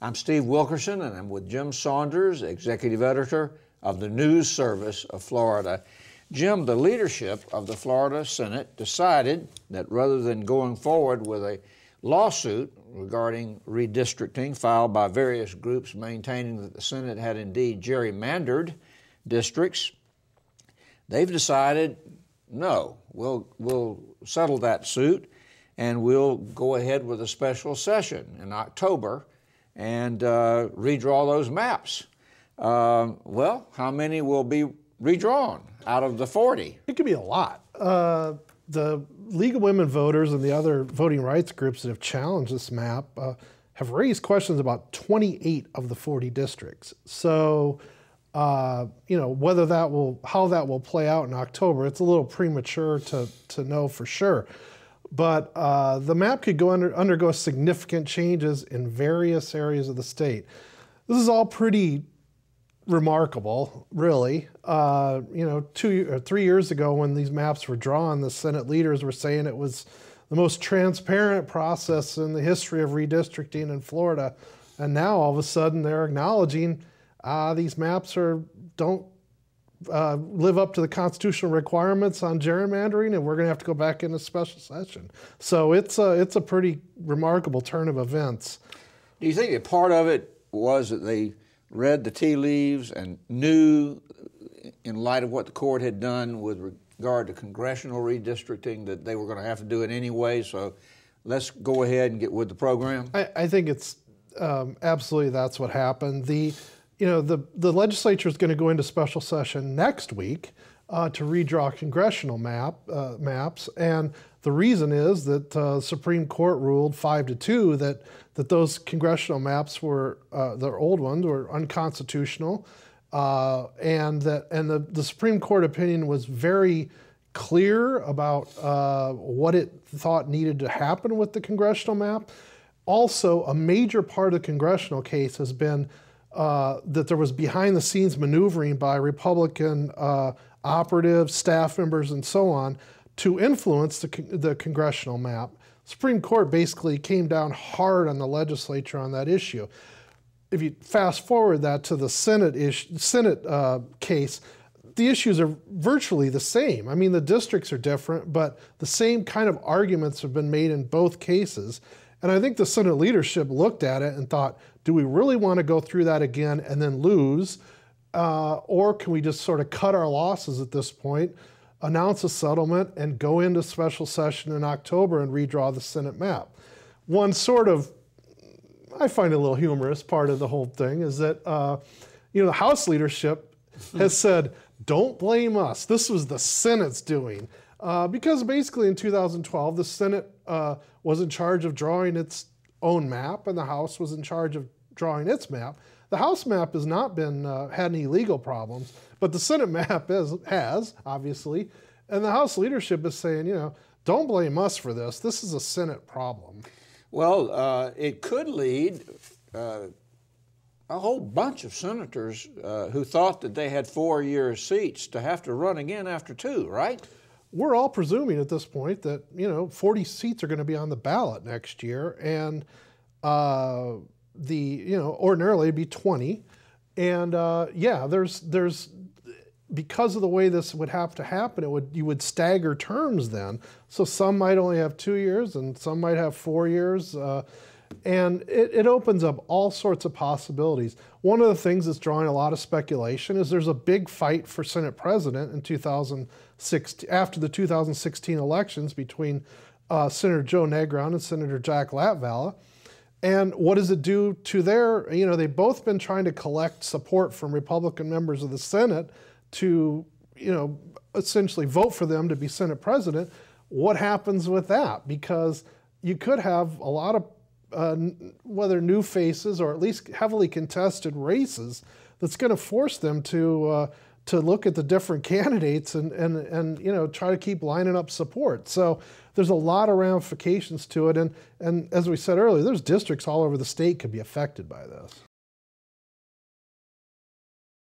I'm Steve Wilkerson, and I'm with Jim Saunders, Executive Editor of the News Service of Florida. Jim, the leadership of the Florida Senate decided that rather than going forward with a lawsuit regarding redistricting filed by various groups maintaining that the Senate had indeed gerrymandered districts, they've decided, no, we'll settle that suit and we'll go ahead with a special session in October and redraw those maps. Well, how many will be redrawn out of the 40? It could be a lot. The League of Women Voters and the other voting rights groups that have challenged this map have raised questions about 28 of the 40 districts. So, whether that will, how that will play out in October, it's a little premature to know for sure. But the map could undergo significant changes in various areas of the state. This is all pretty remarkable, really. 2 or 3 years ago when these maps were drawn, the Senate leaders were saying it was the most transparent process in the history of redistricting in Florida. And now all of a sudden they're acknowledging these maps don't live up to the constitutional requirements on gerrymandering, and we're going to have to go back into special session. So it's a pretty remarkable turn of events. Do you think that part of it was that they read the tea leaves and knew, in light of what the court had done with regard to congressional redistricting, that they were going to have to do it anyway, so let's go ahead and get with the program? I think it's absolutely that's what happened. The legislature is going to go into special session next week to redraw congressional maps, and the reason is that the Supreme Court ruled 5-2 that those congressional maps were the old ones were unconstitutional, and the Supreme Court opinion was very clear about what it thought needed to happen with the congressional map. Also, a major part of the congressional case has been that there was behind-the-scenes maneuvering by Republican operatives, staff members, and so on to influence the congressional map. Supreme Court basically came down hard on the legislature on that issue. If you fast forward that to the Senate case, the issues are virtually the same. I mean, the districts are different, but the same kind of arguments have been made in both cases. And I think the Senate leadership looked at it and thought, do we really want to go through that again and then lose? Or can we just sort of cut our losses at this point, announce a settlement, and go into special session in October and redraw the Senate map? One sort of, I find a little humorous part of the whole thing is that, the House leadership has said, don't blame us. This was the Senate's doing. Because basically in 2012, the Senate was in charge of drawing its own map, and the House was in charge of drawing its map. The House map has not been had any legal problems, but the Senate map has, obviously. And the House leadership is saying, don't blame us for this. This is a Senate problem. Well, it could lead a whole bunch of senators who thought that they had 4-year seats to have to run again after 2, right? We're all presuming at this point that 40 seats are going to be on the ballot next year, and ordinarily it'd be 20, and there's because of the way this would have to happen, you would stagger terms then. So some might only have 2 years, and some might have 4 years, and it opens up all sorts of possibilities. One of the things that's drawing a lot of speculation is there's a big fight for Senate President in 2016, after the 2016 elections between Senator Joe Negron and Senator Jack Latvala. And what does it do to they've both been trying to collect support from Republican members of the Senate to, essentially vote for them to be Senate President. What happens with that? Because you could have a lot of whether new faces or at least heavily contested races that's going to force them to look at the different candidates and try to keep lining up support. So there's a lot of ramifications to it, and as we said earlier, there's districts all over the state could be affected by this.